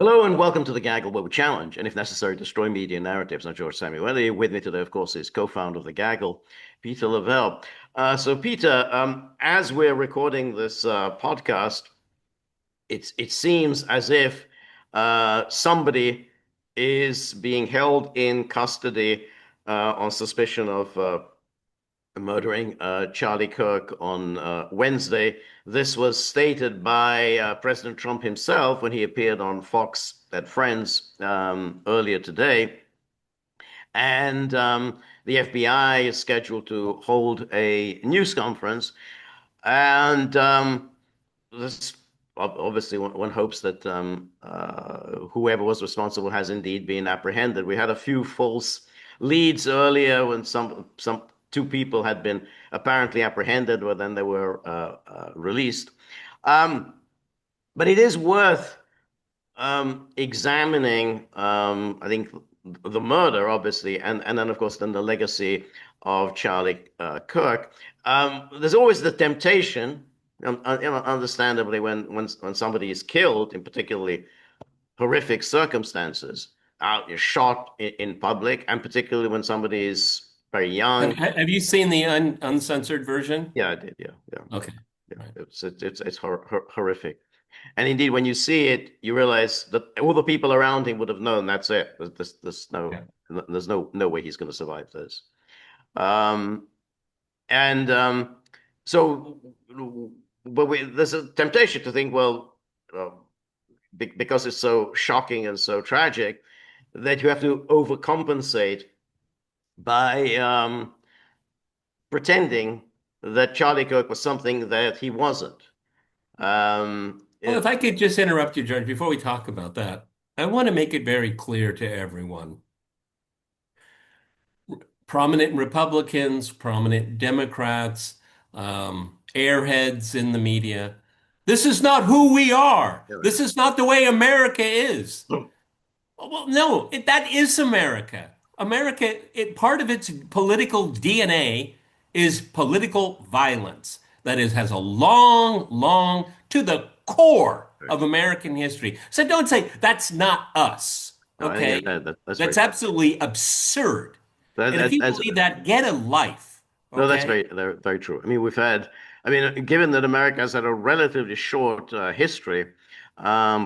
Hello and welcome to the Gaggle, where we challenge and, if necessary, destroy media narratives. I'm George Szamuely. With me today, of course, is co-founder of the Gaggle, Peter Lavelle. Peter, as we're recording this podcast, it seems as if somebody is being held in custody on suspicion of murdering Charlie Kirk on Wednesday. This was stated by President Trump himself when he appeared on Fox at Friends earlier today. And the FBI is scheduled to hold a news conference. And this obviously one hopes that whoever was responsible has indeed been apprehended. We had a few false leads earlier when some two people had been apparently apprehended, but then they were released. But it is worth examining, I think, the murder, obviously, and then, of course, then the legacy of Charlie Kirk. There's always the temptation, understandably, when somebody is killed in particularly horrific circumstances, shot in public, and particularly when somebody is very young. Have you seen the uncensored version? Yeah, I did. Yeah, yeah, Okay. yeah. Right. It's horrific. And indeed, when you see it, you realize that all the people around him would have known that's it. Yeah. There's no way he's going to survive this. Um, and so, there's a temptation to think, well, uh, because it's so shocking and so tragic, that you have to overcompensate by pretending that Charlie Kirk was something that he wasn't. Well, if I could just interrupt you, George, before we talk about that, I want to make it very clear to everyone. Prominent Republicans, prominent Democrats, airheads in the media. This is not who we are. This is not the way America is. Well, no, that is America. America, part of its political DNA is political violence. That is, has a long, to the core of American history. So don't say that's not us. No, I think Okay? that's very That's true. absolutely absurd. And if you That's believe that, get a life. no, that's Okay? very true. I mean, given that America has had a relatively short history,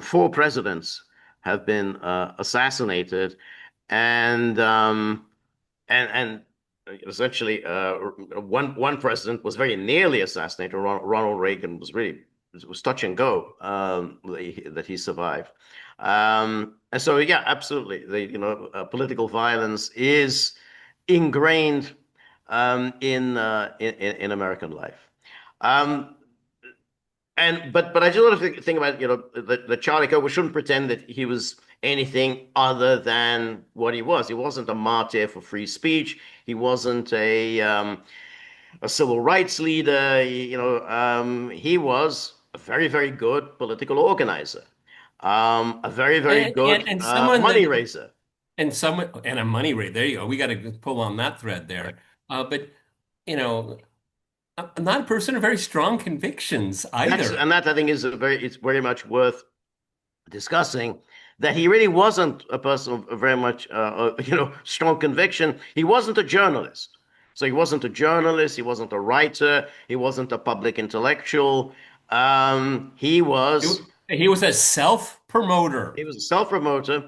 four presidents have been assassinated, and and essentially one president was very nearly assassinated. Ronald Reagan was touch and go that he survived. And so yeah, absolutely, political violence is ingrained in American life. Um, but I just want to think about the Charlie Kirk. We shouldn't pretend that he was anything other than what he was. He wasn't a martyr for free speech. He wasn't a civil rights leader. He was a very good political organizer, a very good And someone money that raiser. and a money rate. There you go. We got to pull on that thread Right. there. But you know, I'm not a person of very strong convictions either. That I think it's very much worth discussing that he really wasn't a person of very much strong conviction. He wasn't a journalist. So he wasn't a journalist, he wasn't a writer, he wasn't a public intellectual. He was He was a self-promoter. he was a self-promoter,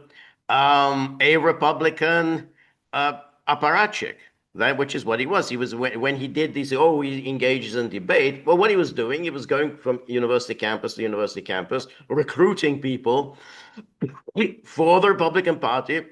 a Republican apparatchik. That which is what he was. He was when he did these. Oh, he engages in debate. Well, what he was doing, he was going from university campus to university campus, recruiting people for the Republican Party,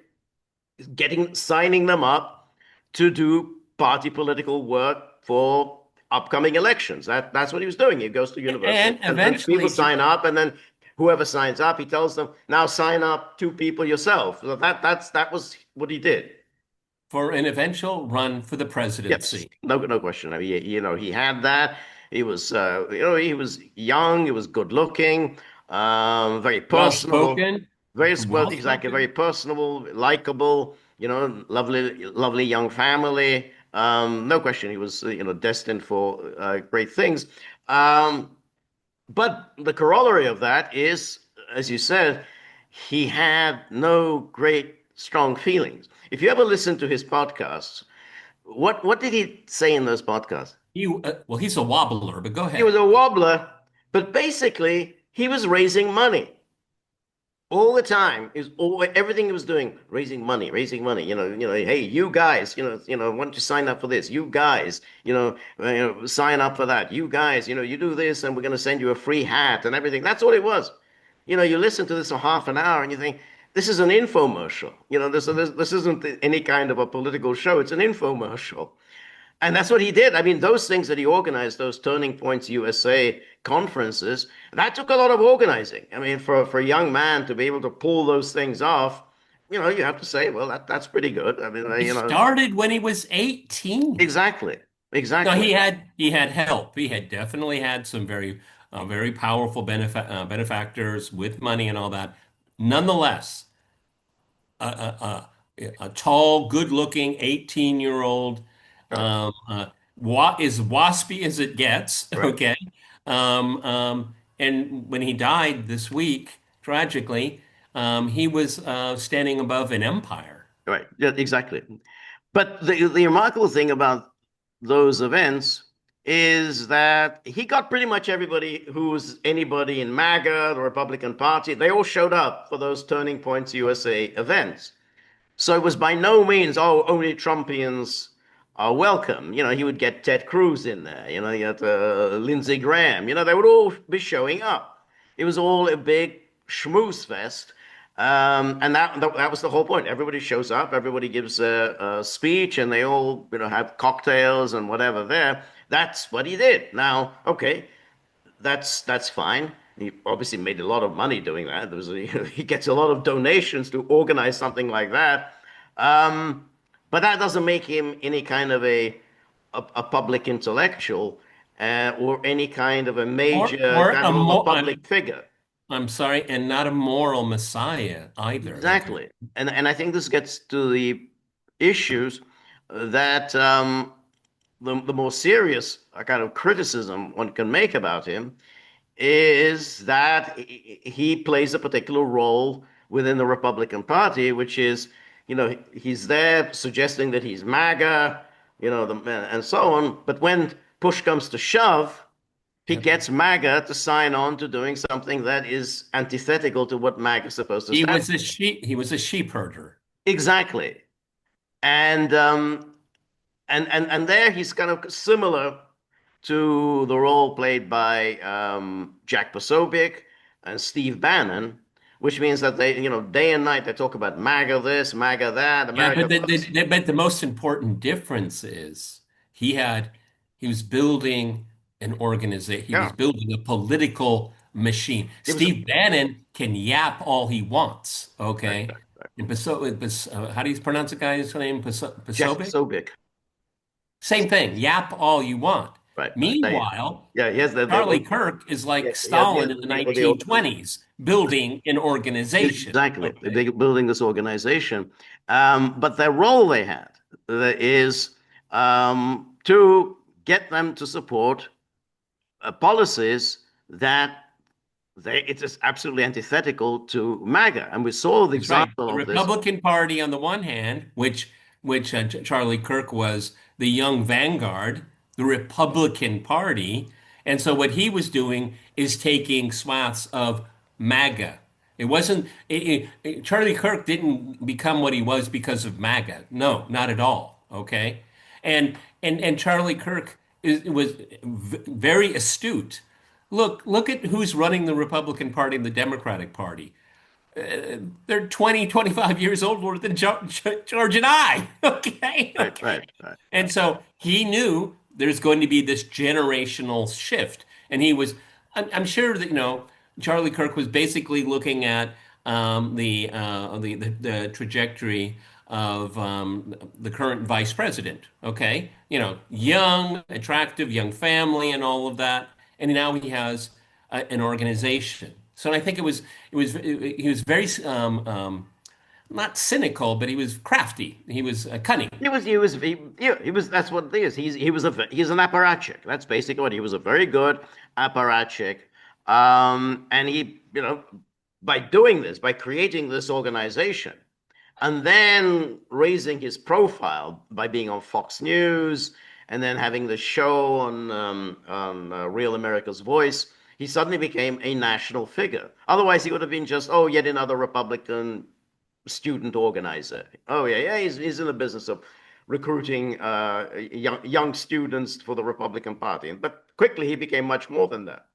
signing them up to do party political work for upcoming elections. That's what he was doing. He goes to university And and people eventually, sign up, and then whoever signs up, he tells them, now sign up two people yourself. So that was what he did. for an eventual run for the Yes, presidency. no question. I mean, he had that. He was young. He was good looking, very Well personable, spoken, very well, well exactly, very spoken. personable, likable. Lovely young family. No question, he was destined for great things. But the corollary of that is, as you said, he had no great strong feelings. If you ever listen to his podcasts, what did he say in those podcasts? Well, he's a wobbler, but go He was ahead. a wobbler, but basically he was raising money all the time. Is all everything he was doing, raising money, raising money. Hey, you guys, why don't you sign up for this? You guys, sign up for that. You guys, you do this, and we're going to send you a free hat and everything. That's all it was. You listen to this for half an hour, and you think this is an infomercial. This isn't any kind of a political show. It's an infomercial. And that's what he did. I mean, those things that he organized, those Turning Points USA conferences, that took a lot of organizing. I mean, for a young man to be able to pull those things off, you have to say, well, that's pretty good. I mean, He started when he was 18. exactly, No, exactly. he had help. He had definitely had some very powerful benefactors with money and all that. Nonetheless, a tall, good-looking 18-year-old, Right, as waspy as it gets. right, Okay, and when he died this week, tragically, he was standing above an empire. right. Yeah, exactly. But the remarkable thing about those events is that he got pretty much everybody who's anybody in MAGA, the Republican Party, they all showed up for those Turning Points USA events. So it was by no means, oh, only Trumpians are welcome. He would get Ted Cruz in there. He had Lindsey Graham. They would all be showing up. It was all a big schmooze fest. And that was the whole point. Everybody shows up, everybody gives a speech, and they all have cocktails and whatever there. That's what he did. Now, okay, that's fine. He obviously made a lot of money doing that. He gets a lot of donations to organize something like that. Um, but that doesn't make him any kind of a public intellectual or any kind of a major Or kind a of a mo public figure. I'm sorry, and not a moral messiah either. Okay. Exactly. And I think this gets to the issues that the more serious kind of criticism one can make about him is that he plays a particular role within the Republican Party, which is, he's there suggesting that he's MAGA, and so on. But when push comes to shove, he Yep. gets MAGA to sign on to doing something that is antithetical to what MAGA is supposed to stand for. He was a sheep herder. Exactly. And and there he's kind of similar to the role played by Jack Posobiec and Steve Bannon, which means that they, day and night they talk about MAGA this, MAGA that, Yeah, America first. but the most important difference is he had he was building an organization. He was Yeah, building a political machine. it was Steve Bannon can yap all he wants. right, Okay, right. and how do you pronounce the guy's name? Jack Posobiec? Posobiec, Same thing. Yap all you want. right, right. Meanwhile, Yeah, he has Charlie Kirk is yeah, like Stalin in the the 1920s, building an organization. exactly. Okay. They're building this organization. But the role they had is to get them to support policies that it is absolutely antithetical to MAGA. And we saw the That's right. example The of this. Republican Party on the one hand, which Charlie Kirk was the young vanguard, the Republican Party, and so what he was doing is taking swaths of MAGA. It wasn't Charlie Kirk didn't become what he was because of MAGA. No, not at all. Okay, and Charlie Kirk was very astute. Look at who's running the Republican Party and the Democratic Party. They're 20, 25 years older than George and I. Okay. Right, Okay. right, right, And so he knew there's going to be this generational shift. And I'm sure that, Charlie Kirk was basically looking at the trajectory of the current vice president. Okay. Young, attractive, young family and all of that. And now he has an organization. So I think he was very not cynical, but he was crafty. He was cunning. yeah, he was, that's what it is. He's an apparatchik. That's basically what he was, a very good apparatchik. And he, by doing this, by creating this organization, and then raising his profile by being on Fox News and then having the show on Real America's Voice, he suddenly became a national figure. Otherwise, he would have been just, oh, yet another Republican student organizer. Oh, yeah, yeah, he's in the business of recruiting young students for the Republican Party. But quickly, he became much more than that.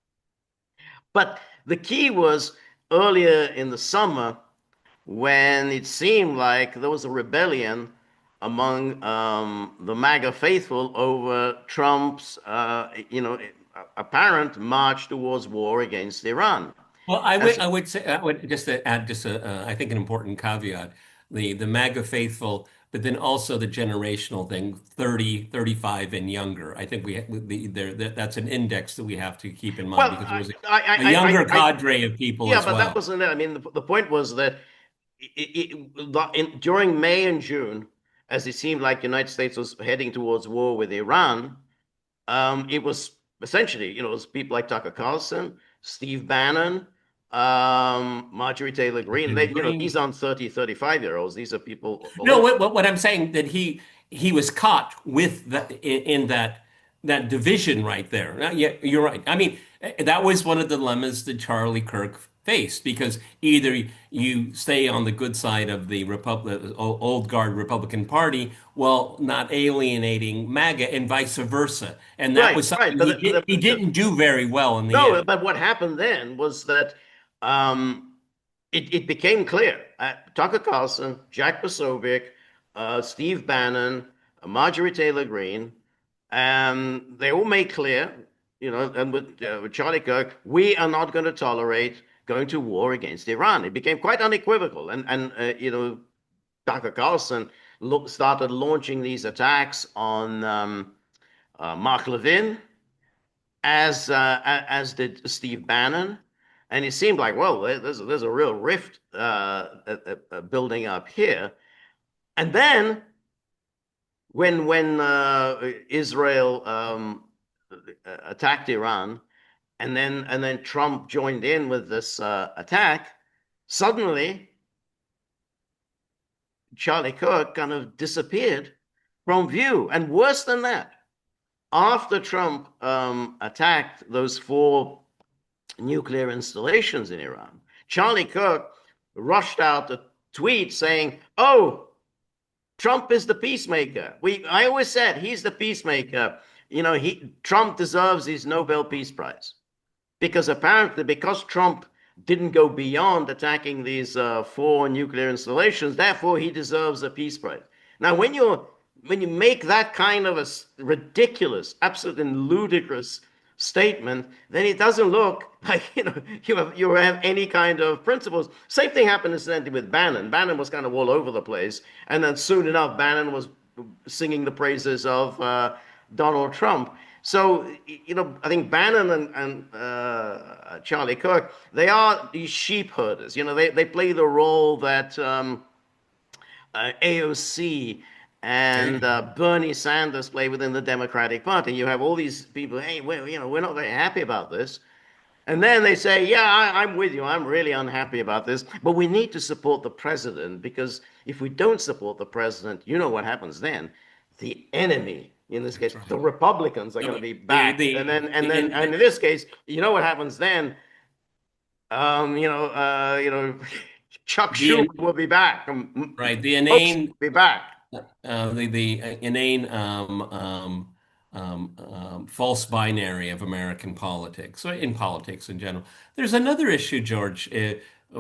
But the key was earlier in the summer when it seemed like there was a rebellion among the MAGA faithful over Trump's, apparent march towards war against Iran. Well, As I would say, I would just to add just I think an important caveat, the MAGA faithful, but then also the generational thing, 30, 35 and younger. I think that's an index that we have to keep in mind well, because there was a younger cadre of people yeah, as but that well. wasn't it. I mean, the point was that during May and June, as it seemed like the United States was heading towards war with Iran, it was essentially, it was people like Tucker Carlson, Steve Bannon, Marjorie Taylor Greene. These Green. aren't 30, 35-year-olds. These are people No, older. what I'm saying that he was caught with that in that division right there. Yeah, you're right. I mean, that was one of the dilemmas that Charlie Kirk faced because either you stay on the good side of the old guard Republican Party while not alienating MAGA and vice versa. And that Right, was right. something he didn't do very well in the No, end. but what happened then was that um, it became clear. Tucker Carlson, Jack Posobiec, Steve Bannon, Marjorie Taylor Greene, and they all made clear, and with Charlie Kirk, we are not going to tolerate going to war against Iran. It became quite unequivocal, and Tucker Carlson started launching these attacks on Mark Levin, as did Steve Bannon, and it seemed like, well, there's a real rift building up here. And then when Israel attacked Iran, and then Trump joined in with this attack, suddenly Charlie Kirk kind of disappeared from view. And worse than that, after Trump attacked those four nuclear installations in Iran, Charlie Kirk rushed out a tweet saying, "Oh, Trump is the peacemaker. I always said he's the peacemaker. Trump deserves his Nobel Peace Prize because apparently because Trump didn't go beyond attacking these four nuclear installations, therefore he deserves a peace prize." Now, when you make that kind of a ridiculous, absolutely ludicrous statement, then it doesn't look like you have any kind of principles. Same thing happened incidentally with Bannon. Bannon was kind of all over the place, and then soon enough, Bannon was singing the praises of Donald Trump. So I think Bannon and Charlie Kirk, they are these sheep herders. They play the role that AOC There and you go. Bernie Sanders play within the Democratic Party. You have all these people, hey, we're not very happy about this. And then they say, yeah, I'm with you. I'm really unhappy about this. But we need to support the president because if we don't support the president, you know what happens then? The enemy, in this case, That's the right. Republicans are going to be The back. And the then, and then, the, and in this case, you know what happens then? Um, you know, uh, you know, Chuck the Schumer will be back. right the Folks inane will be back. the inane false binary of American politics, or in politics in general. There's another issue, George,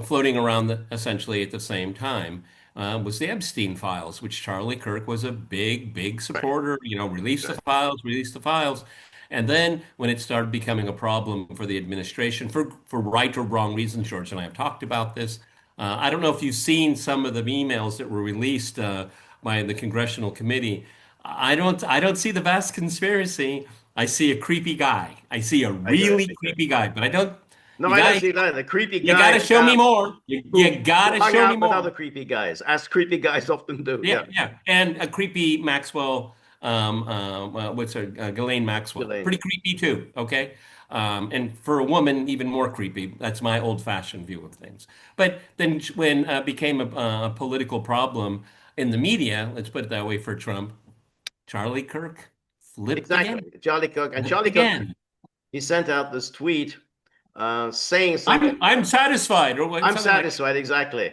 floating around essentially at the same time. Was the Epstein files, which Charlie Kirk was a big Right, supporter. Release the right. files, release the files. And then when it started becoming a problem for the administration, for right or wrong reasons, George and I have talked about this. I don't know if you've seen some of the emails that were released by the congressional committee. I don't see the vast conspiracy. I see a creepy guy. I see a I do. really creepy guy, but I don't. No, You I don't guys, see that. The creepy you guy got to show me more. who You got who to hung show me out with more. other creepy guys, as creepy guys often do. Yeah, Yeah, yeah, and a creepy Maxwell. What's her? Ghislaine Maxwell. Elaine. Pretty creepy too. Okay. And for a woman, even more creepy. That's my old-fashioned view of things. But then when became a political problem in the media, let's put it that way for Trump, Charlie Kirk flipped Exactly. again. Charlie Kirk. And Flipped Charlie Kirk, again. he sent out this tweet saying something. I'm satisfied, or I'm something like satisfied, exactly.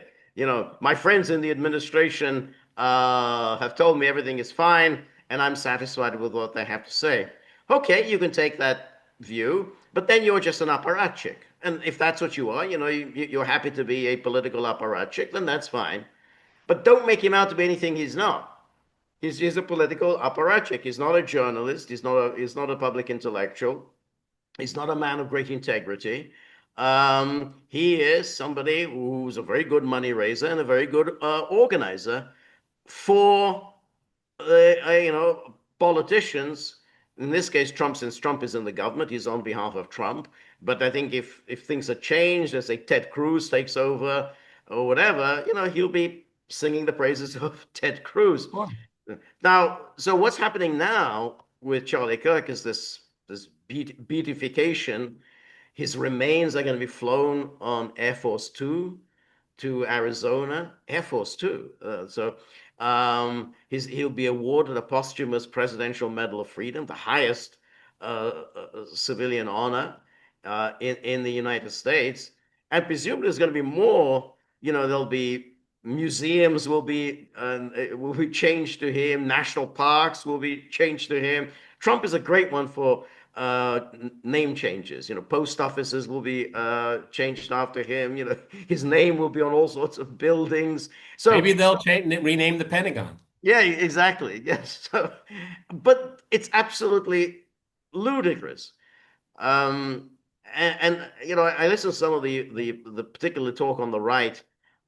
My friends in the administration have told me everything is fine, and I'm satisfied with what they have to say. Okay, you can take that view, but then you're just an apparatchik. And if that's what you are, you're happy to be a political apparatchik, then that's fine. But don't make him out to be anything he's not. He's a political apparatchik. He's not a journalist. He's not a public intellectual. He's not a man of great integrity. He is somebody who's a very good money raiser and a very good organizer for politicians. In this case, Trump, since Trump is in the government, he's on behalf of Trump. But I think if things are changed, let's say Ted Cruz takes over or whatever, he'll be singing the praises of Ted Cruz. that. Now, so what's happening now with Charlie Kirk is this beatification. His remains are going to be flown on Air Force Two to Arizona, Air Force Two. He'll be awarded a posthumous Presidential Medal of Freedom, the highest civilian honor in the United States. And presumably there's going to be more. There'll be museums will be changed to him. National parks will be changed to him. Trump is a great one for name changes. Post offices will be changed after him. His name will be on all sorts of buildings. So Maybe they'll rename the Pentagon. yeah, exactly. Yes. But it's absolutely ludicrous. Um, and I listened to some of the particular talk on the right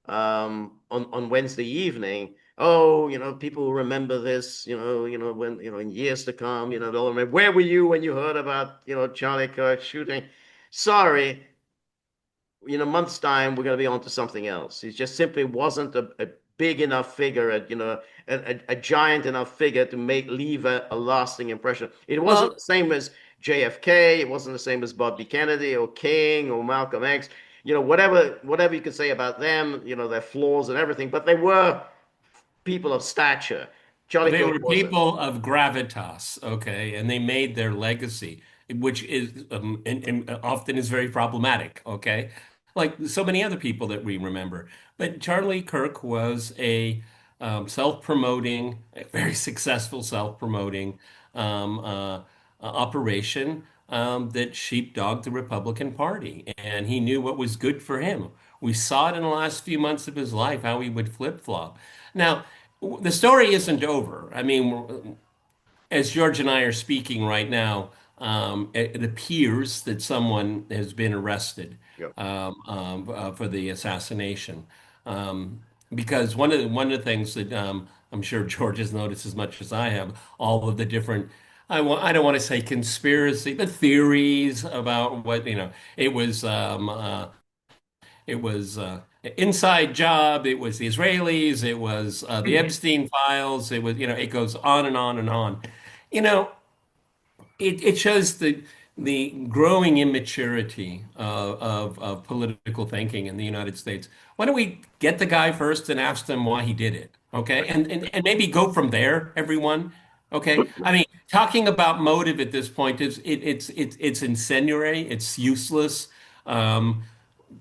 on Wednesday evening. Oh, people will remember this. When in years to come, they'll remember. Where were you when you heard about Charlie Kirk shooting? Sorry, in a month's time, we're going to be on to something else. He just simply wasn't a big enough figure, a giant enough figure to leave a lasting impression. It wasn't Well, the same as JFK. It wasn't the same as Bobby Kennedy or King or Malcolm X. Whatever you could say about them, their flaws and everything, but they were people of stature. Charlie they Kirk were wasn't. people of gravitas, okay, and they made their legacy, which is and often is very problematic, okay, like so many other people that we remember. But Charlie Kirk was a self-promoting, a very successful self-promoting operation that sheepdogged the Republican Party, and he knew what was good for him. We saw it in the last few months of his life how he would flip-flop. Now, the story isn't over. I mean, as George and I are speaking right now, it appears that someone has been arrested Yeah. for the assassination. Um, because one of the things that I'm sure George has noticed as much as I have, all of the different I don't want to say conspiracy, but theories about what, it was inside job. It was the Israelis. It was the Epstein files. It was, it goes on and on and on. You know, it shows the growing immaturity of political thinking in the United States. Why don't we get the guy first and ask him why he did it? Okay, and maybe go from there, everyone. Okay, I mean, talking about motive at this point it's incendiary. It's useless. Um,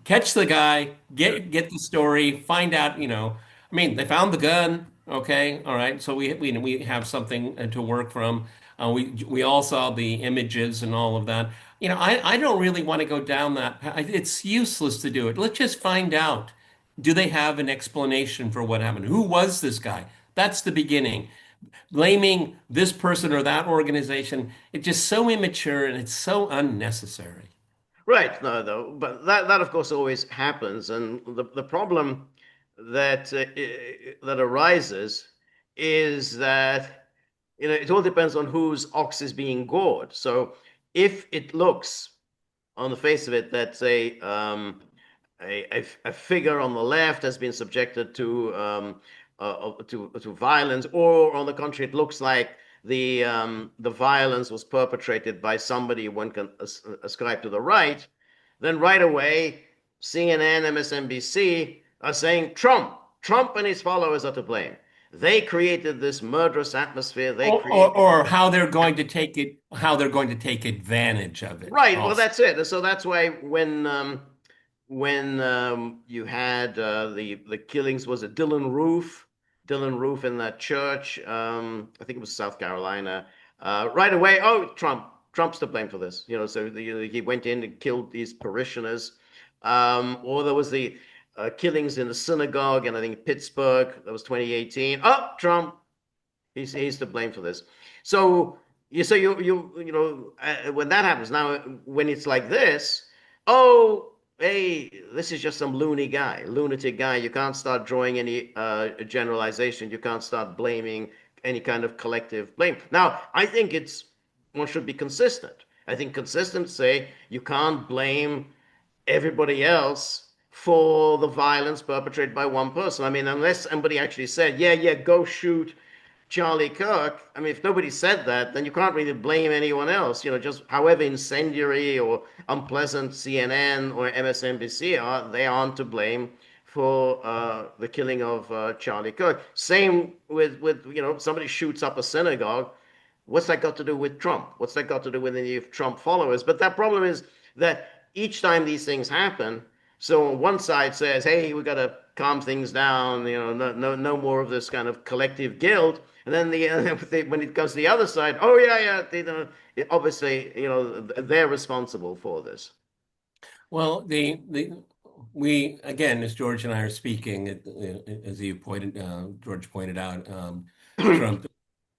Catch the guy, get the story, find out, I mean, they found the gun. Okay, all right. So we have something to work from. We all saw the images and all of that. I don't really want to go down that path. It's useless to do it. Let's just find out. Do they have an explanation for what happened? Who was this guy? That's the beginning. Blaming this person or that organization, it's just so immature and it's so unnecessary. Right, no, but that of course always happens, and the problem that arises is that it all depends on whose ox is being gored. So if it looks on the face of it that a figure on the left has been subjected to violence, or on the contrary, it looks like the violence was perpetrated by somebody one can ascribe to the right, then right away CNN, MSNBC are saying Trump and his followers are to blame. They created this murderous atmosphere. They created Or how they're going to take it, how they're going to take advantage of it right. Well, also. that's it. So that's why when you had the killings, was it Dylan Roof? Dylan Roof in that church. I think it was South Carolina. Right away, oh, Trump's to blame for this. So he went in and killed these parishioners. Or there was the killings in the synagogue, and I think Pittsburgh. That was 2018. Oh, Trump, he's to blame for this. So when that happens now, when it's like this, oh, hey, this is just some lunatic guy. You can't start drawing any generalization. You can't start blaming any kind of collective blame. Now, I think one should be consistent. I think consistent say you can't blame everybody else for the violence perpetrated by one person. I mean, unless somebody actually said, yeah, go shoot Charlie Kirk. I mean, if nobody said that, then you can't really blame anyone else. Just however incendiary or unpleasant CNN or MSNBC are, they aren't to blame for the killing of Charlie Kirk. Same with somebody shoots up a synagogue. What's that got to do with Trump? What's that got to do with any of Trump followers? But that problem is that each time these things happen, so one side says, "Hey, we got to calm things down. No more of this kind of collective guilt." And then when it goes to the other side, oh yeah, obviously, they're responsible for this. Well, we again, as George and I are speaking, as you pointed, George pointed out, Trump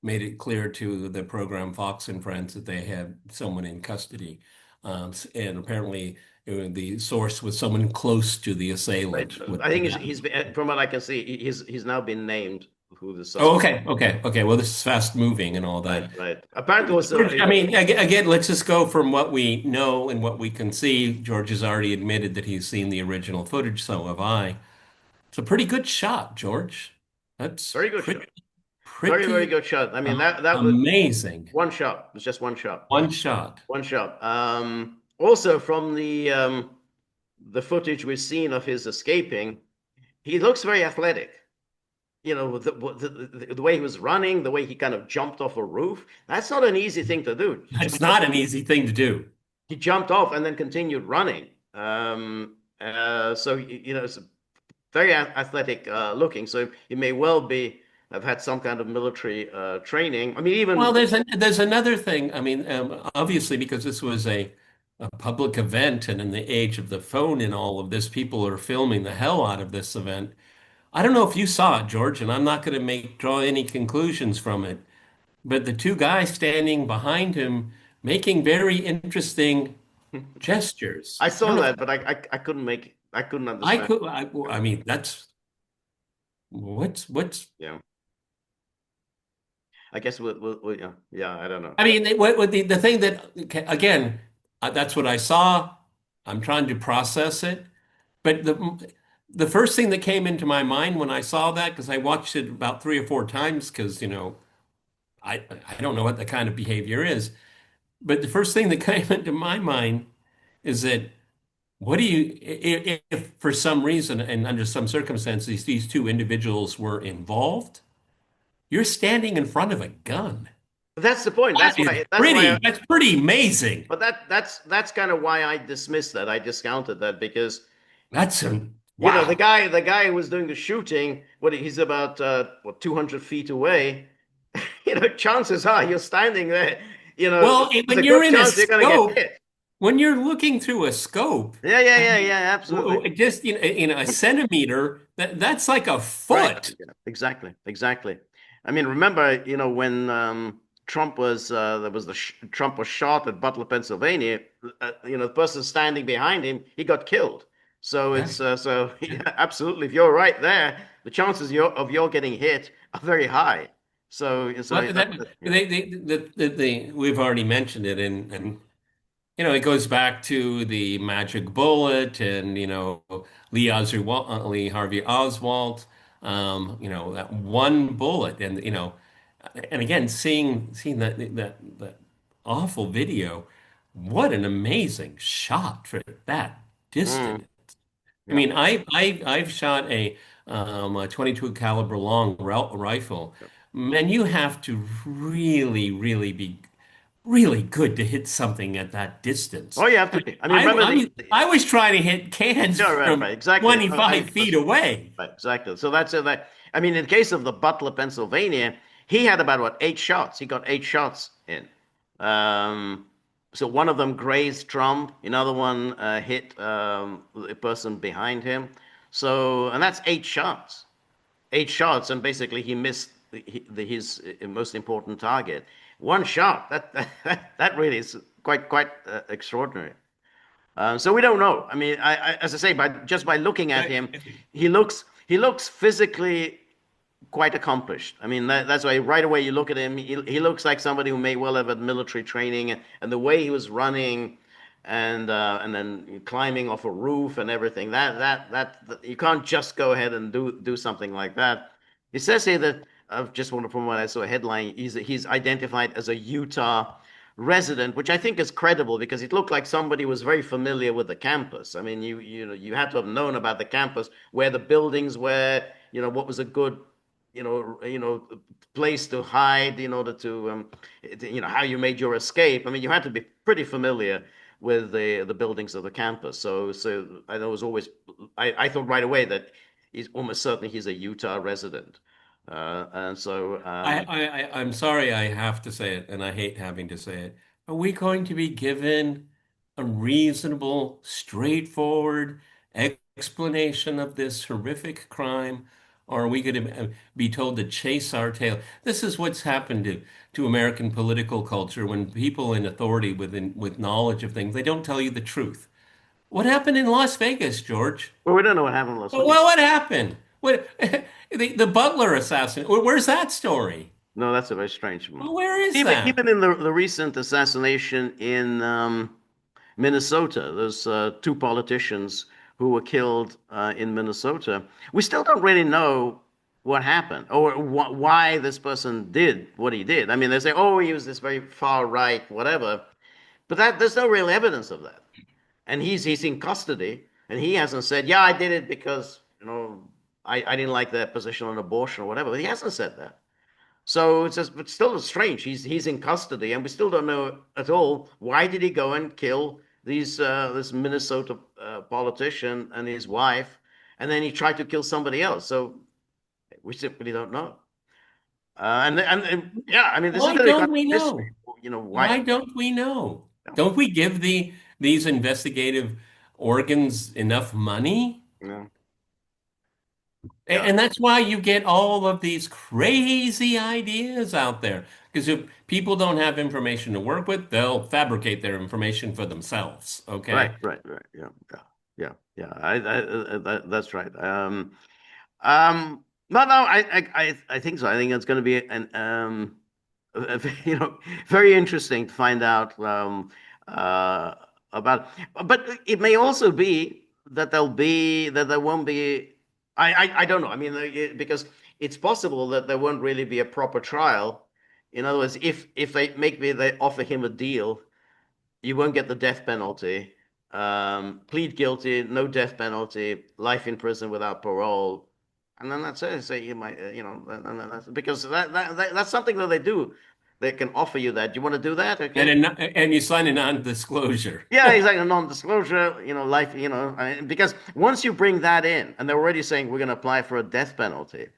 made it clear to the program Fox and Friends that they had someone in custody, and apparently the source was someone close to the Right. assailant with I the think gun. from what I can see, he's now been named who the Oh, suspect. okay. Well, this is fast moving and all Right, that. right. Apparently, it was I mean, again, let's just go from what we know and what we can see. George has already admitted that he's seen the original footage, so have I. It's a pretty good shot, George. That's very good shot. Very, very pretty good shot. I mean, that was amazing. one shot. It was just one shot. One shot. One shot. Also, from the footage we've seen of his escaping, he looks very athletic. The way he was running, the way he kind of jumped off a roof. That's not an easy thing to do. That's not an easy thing to do. He jumped off and then continued running. So it's very athletic looking. So he may well have had some kind of military training. I mean, Well, even there's another thing. I mean, obviously, because this was a public event, and in the age of the phone and all of this, people are filming the hell out of this event. I don't know if you saw it, George, and I'm not going to make draw any conclusions from it, but the two guys standing behind him making very interesting gestures. I I don't saw know if that, but I couldn't understand. I mean, that's what's Yeah, I guess yeah, I don't know. I mean, what the thing that again, that's what I saw. I'm trying to process it, but the first thing that came into my mind when I saw that, because I watched it about 3 or 4 times, because I don't know what the kind of behavior is, but the first thing that came into my mind is that what do you if for some reason and under some circumstances these two individuals were involved, you're standing in front of a gun. But that's the point. That is that's pretty amazing. But that's kind of why I dismissed that. I discounted that because That's a the wow. guy who was doing the shooting, he's about 200 feet away. Chances are you're standing there. Well, There's a when you're good in a chance you're going to get scope, hit. when you're looking through a scope, Yeah, absolutely. just a centimeter, that's like a Right. foot. Yeah, exactly. I mean, remember, when Trump was Trump was shot at Butler, Pennsylvania. The person standing behind him, he got killed. So Yeah. yeah, absolutely. If you're right there, the chances of your getting hit are very high. So Well, we've already mentioned it, and it goes back to the magic bullet, and Lee Harvey Oswald, that one bullet, and And again, seeing that awful video, what an amazing shot for that Mm, distance. I yeah. mean, I've shot a 22 caliber long rifle. Man, you have to really be really good to hit something at that distance. Oh, you have I to mean, be. I mean, remember I was trying to hit cans yeah, right, from right, exactly. No, 25 feet away. right, exactly. So that's that. I mean, in case of the Butler, Pennsylvania, he had about what 8 shots. He got 8 shots in. Um, so one of them grazed Trump. Another one hit the person behind him. So, and that's 8 shots. 8 shots, and basically he missed his most important target. One shot. That really is quite extraordinary. So we don't know. I mean, as I say, by looking at him, he looks physically quite accomplished. I mean, that's why right away you look at him, he looks like somebody who may well have had military training, and the way he was running, and then climbing off a roof and everything. That you can't just go ahead and do something like that. It says here that just want to from what I saw a headline, he's identified as a Utah resident, which I think is credible because it looked like somebody was very familiar with the campus. I mean, you had to have known about the campus, where the buildings were, what was a good place to hide in order to, how you made your escape. I mean, you had to be pretty familiar with the buildings of the campus. So I was always, I thought right away that he's almost certainly he's a Utah resident. And so, I'm sorry I have to say it, and I hate having to say it. Are we going to be given a reasonable, straightforward explanation of this horrific crime, or are we going to be told to chase our tail? This is what's happened to American political culture when people in authority with knowledge of things, they don't tell you the truth. What happened in Las Vegas, George? well, we don't know what happened in Las Well, Vegas. what happened? What the Butler assassin? Where's that story? No, that's a very strange one. Well, where is Even that? even in the recent assassination in Minnesota, there's two politicians who were killed in Minnesota. We still don't really know what happened or why this person did what he did. I mean, they say, oh, he was this very far right, whatever, but there's no real evidence of that. And he's in custody, and he hasn't said, yeah, I did it because I didn't like their position on abortion or whatever. But he hasn't said that. So it's just, but still strange. He's in custody, and we still don't know at all why did he go and kill this Minnesota politician and his wife, and then he tried to kill somebody else. So we simply don't know. And yeah, I mean, this is Why really kind don't of we mystery. know? Why? Why don't we know? Yeah, Don't we give these investigative organs enough money? yeah, yeah. And that's why you get all of these crazy ideas out there. Because if people don't have information to work with, they'll fabricate their information for themselves. Right, Okay? right, right. Yeah, yeah, yeah, yeah. That's right. No, no. I think so. I think it's going to be very interesting to find out uh, about. But it may also be that there won't be. I don't know. I mean, because it's possible that there won't really be a proper trial. In other words, if they offer him a deal, you won't get the death penalty. Plead guilty, no death penalty, life in prison without parole, and then that's it. So you might, and then that's, because that's something that they do. They can offer you that. Do you want to do that? Okay. And you sign a non-disclosure. Yeah, exactly. Non-disclosure, life, I mean, because once you bring that in, and they're already saying we're going to apply for a death penalty,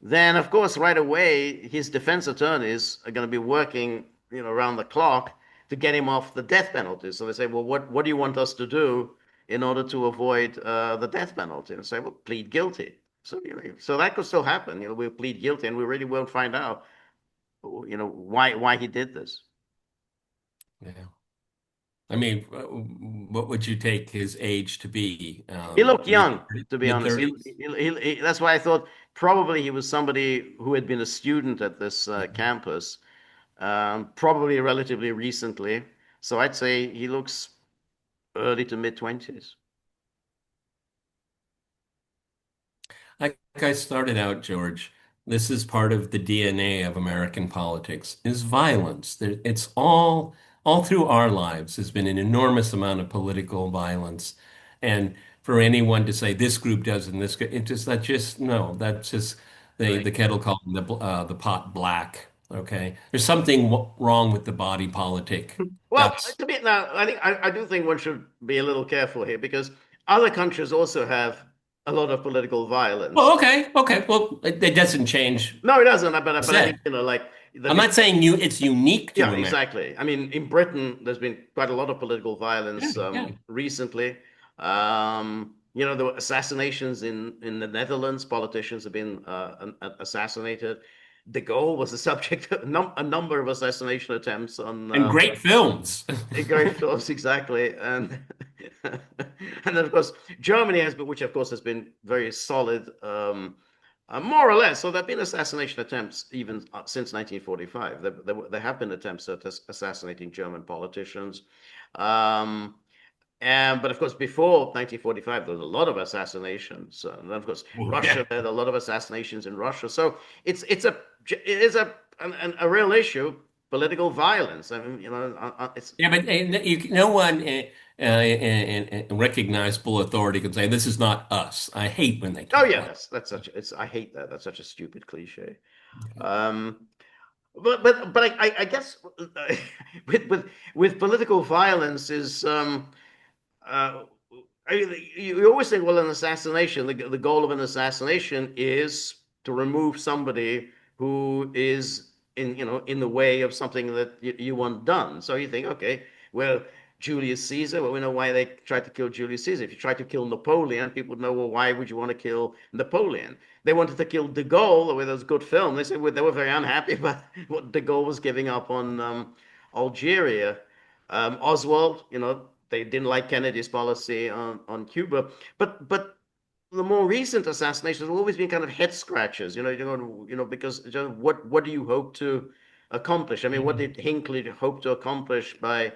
then of course right away his defense attorneys are going to be working around the clock to get him off the death penalty. So they say, well, what do you want us to do in order to avoid the death penalty? And say, well, plead guilty. So that could still happen. We'll plead guilty and we really won't find out why he did this. Yeah. I mean, what would you take his age to be? He looked young, to be Mid honest. 30s? That's why I thought probably he was somebody who had been a student at this campus, probably relatively recently. So I'd say he looks early to mid 20s. Like I started out, George, This is part of the DNA of American politics, is violence. It's all through our lives has been an enormous amount of political violence. And for anyone to say this group does and this, it just that just no, that's just Right. the kettle calling the pot black. Okay, there's something wrong with the body politic. Well, That's to be now, I do think one should be a little careful here because other countries also have a lot of political violence. well, okay, okay. Well, it doesn't change. No, it doesn't. But I mean, Said. like there've I'm been not saying it's unique yeah, to America. exactly. I mean, in Britain, there's been quite a lot of political Yeah, violence yeah. recently. There were assassinations in the Netherlands. Politicians have been assassinated. De Gaulle was the subject of a number of assassination attempts on And great films. great films, exactly. And and then of course Germany has been, which of course has been very solid, more or less. So there have been assassination attempts even since 1945. There have been attempts at assassinating German politicians. Um, but of course, before 1945, there was a lot of assassinations. And then, of course, Oh, yeah. Russia had a lot of assassinations in Russia. So it is a real issue, political violence. I mean, it's Yeah, but no one in recognizable authority can say this is not us. I hate when they oh talk yeah, like. that's such it's I hate that. That's such a stupid cliche. Okay. Um, but I guess with with political violence is uh, you always think, well, an assassination, the goal of an assassination is to remove somebody who is in the way of something that you want done. So you think, okay, well, Julius Caesar, well, we know why they tried to kill Julius Caesar. If you tried to kill Napoleon, people would know, well, why would you want to kill Napoleon? They wanted to kill de Gaulle with those good film. They said, well, they were very unhappy about what de Gaulle was giving up on Algeria. Oswald, they didn't like Kennedy's policy on Cuba, but the more recent assassinations have always been kind of head scratches. Because what do you hope to accomplish? I mean, what did Hinckley hope to accomplish by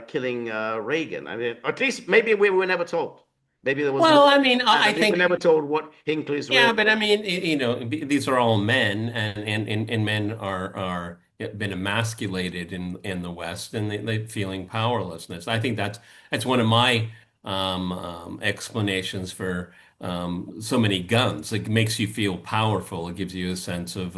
killing Reagan? I mean, at least maybe we were never told. Maybe there was more Well, I mean, than that. I I mean, we think. were never told what Hinckley's real. Yeah, but I mean, these are all men, and men are been emasculated in the West, and they feeling powerlessness. I think that's one of my explanations for so many guns. It makes you feel powerful. It gives you a sense of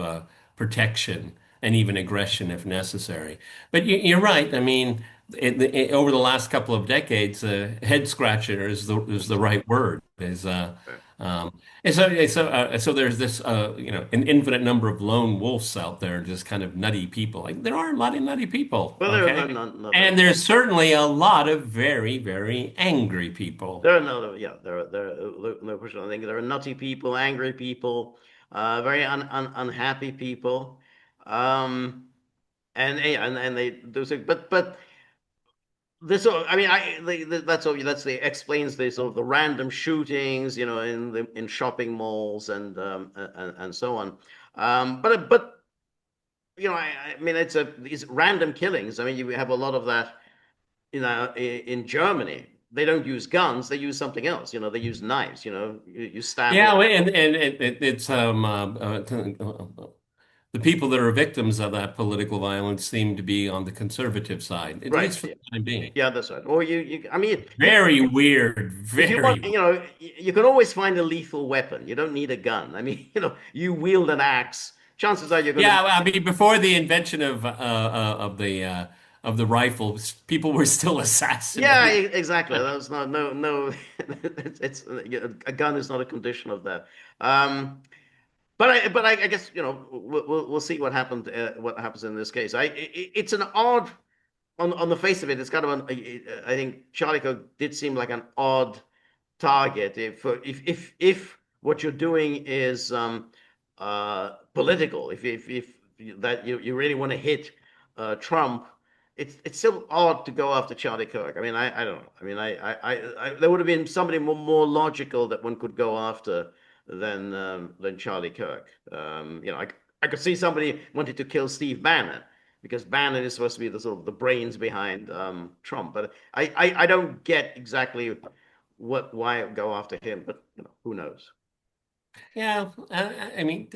protection and even aggression if necessary. But you're right. I mean, over the last couple of decades, head scratcher is the right word. So there's this an infinite number of lone wolves out there, just kind of nutty people. Like there are a lot of nutty people, Well, there are okay? none of And there's certainly a lot of very, very angry people. There are no, yeah, no question. I think there are nutty people, angry people, very unhappy people, um, and they do so. But this, I mean, that's the explains the sort of the random shootings, in shopping malls and so on. But I mean, these random killings. I mean, you have a lot of that in Germany, they don't use guns, they use something else. They use knives, you stab Yeah, a and it's the people that are victims of that political violence seem to be on the conservative side, at right. least for Yeah, the time being. yeah, that's right. Or I mean, Very weird, if you want, very. you can always find a lethal weapon. You don't need a gun. I mean, you wield an axe. Chances are you're going to be. Yeah, I mean, before the invention of the rifles, people were still Yeah, assassinating. exactly. That's not no. It's a gun is not a condition of that. Um, but I guess we'll see what happens in this case. It's an odd on the face of it. It's kind of I think Charlie Kirk did seem like an odd target if what you're doing is political. If that you really want to hit Trump, it's still odd to go after Charlie Kirk. I mean, I don't know. I mean, there would have been somebody more logical that one could go after than Charlie Kirk. I could see somebody wanted to kill Steve Bannon because Bannon is supposed to be the sort of the brains behind Trump. But I don't get exactly why go after him, but who knows? Yeah, I mean,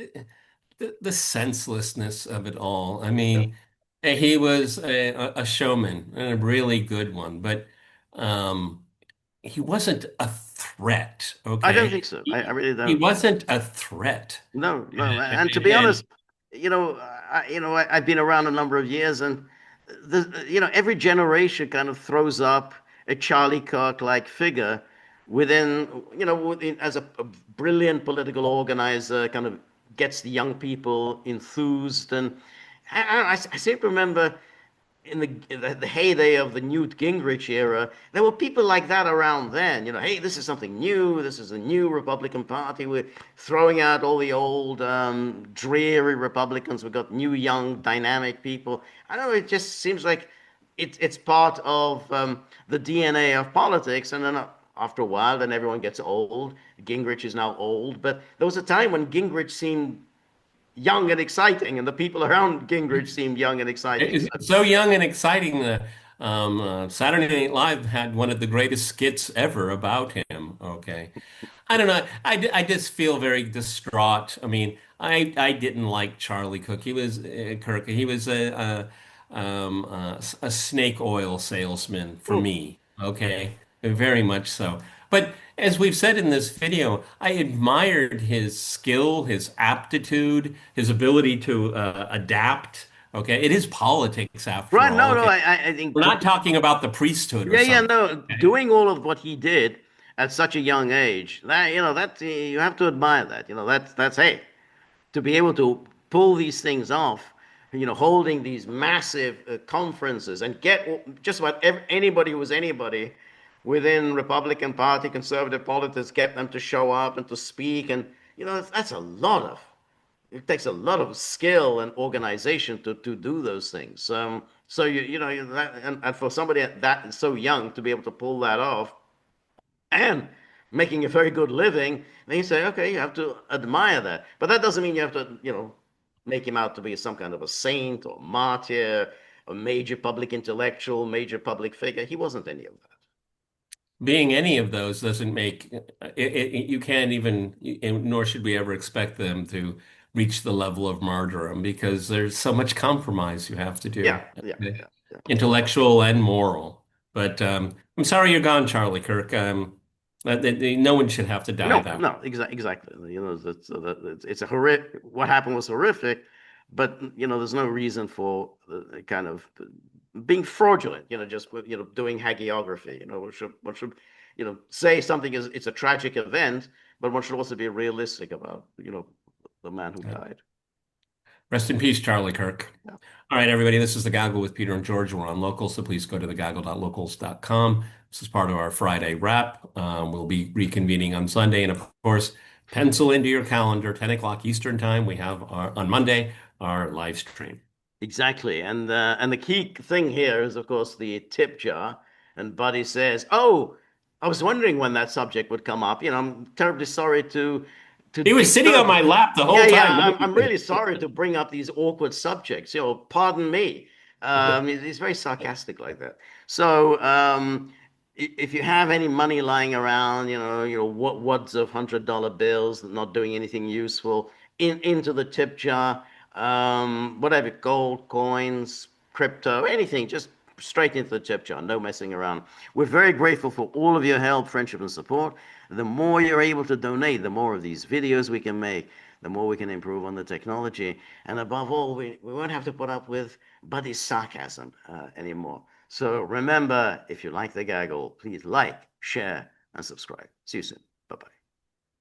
the senselessness of it all. I Yeah. mean, he was a showman and a really good one, but um, he wasn't a threat. I don't Okay, think so. I really he don't. wasn't a threat. No, no. And to be And honest, I've been around a number of years, and every generation kind of throws up a Charlie Kirk like figure as a brilliant political organizer, kind of gets the young people enthused. And I seem to remember in the heyday of the Newt Gingrich era, there were people like that around then. Hey, this is something new. This is a new Republican Party. We're throwing out all the old, dreary Republicans. We've got new, young, dynamic people. I don't know. It just seems like it's part of the DNA of politics. And then after a while, then everyone gets old. Gingrich is now old, but there was a time when Gingrich seemed young and exciting, and the people around Gingrich seemed young and exciting. So it's so young and exciting that Saturday Night Live had one of the greatest skits ever about him. Okay. I don't know. I just feel very distraught. I mean, I didn't like Charlie Cook. He was Kirk. He was a snake oil salesman for mm, me. Okay, very much so. But as we've said in this video, I admired his skill, his aptitude, his ability to adapt. Okay, it is politics after right, all. no, no, Okay, I think we're not talking about the priesthood or yeah, yeah, something. no, Okay? doing all of what he did at such a young age, that you have to admire that. That's hey, to be able to pull these things off, holding these massive conferences and get just about anybody who was anybody within Republican Party, conservative politics, get them to show up and to speak, and that's a lot of it takes a lot of skill and organization to do those things. So and for somebody that so young to be able to pull that off and making a very good living, then you say, okay, you have to admire that. But that doesn't mean you have to, make him out to be some kind of a saint or martyr, a major public intellectual, major public figure. He wasn't any of that. Being any of those doesn't make you can't even, nor should we ever expect them to reach the level of martyrdom because there's so much compromise you have to Yeah, do, yeah, okay? yeah, yeah. Intellectual and moral. But I'm sorry you're gone, Charlie Kirk. No one should have to die No, that way. no, exactly. It's a horrific. What happened was horrific, but there's no reason for the kind of being fraudulent. Just with, doing hagiography. One should say something is it's a tragic event, but one should also be realistic about the man who died. Rest in peace, Charlie Kirk. Yeah. All right, everybody, this is The Gaggle with Peter and George. We're on Locals, so please go to thegaggle.locals.com. This is part of our Friday wrap. We'll be reconvening on Sunday. And of course, pencil into your calendar, 10 o'clock Eastern Time. We have on Monday our live stream. Exactly, and the key thing here is, of course, the tip jar. And Buddy says, "Oh, I was wondering when that subject would come up. I'm terribly sorry to He was sitting on disturb." my lap the Yeah, whole yeah, time. I'm really sorry to bring up these awkward subjects. Pardon me. He's very sarcastic like that. So, if you have any money lying around, what wads of $100 bills not doing anything useful, into the tip jar, whatever, gold, coins, crypto, anything, just straight into the tip jar, no messing around. We're very grateful for all of your help, friendship, and support. The more you're able to donate, the more of these videos we can make, the more we can improve on the technology. And above all, we won't have to put up with Buddy's sarcasm anymore. So remember, if you like the gaggle, please like, share, and subscribe. See you soon.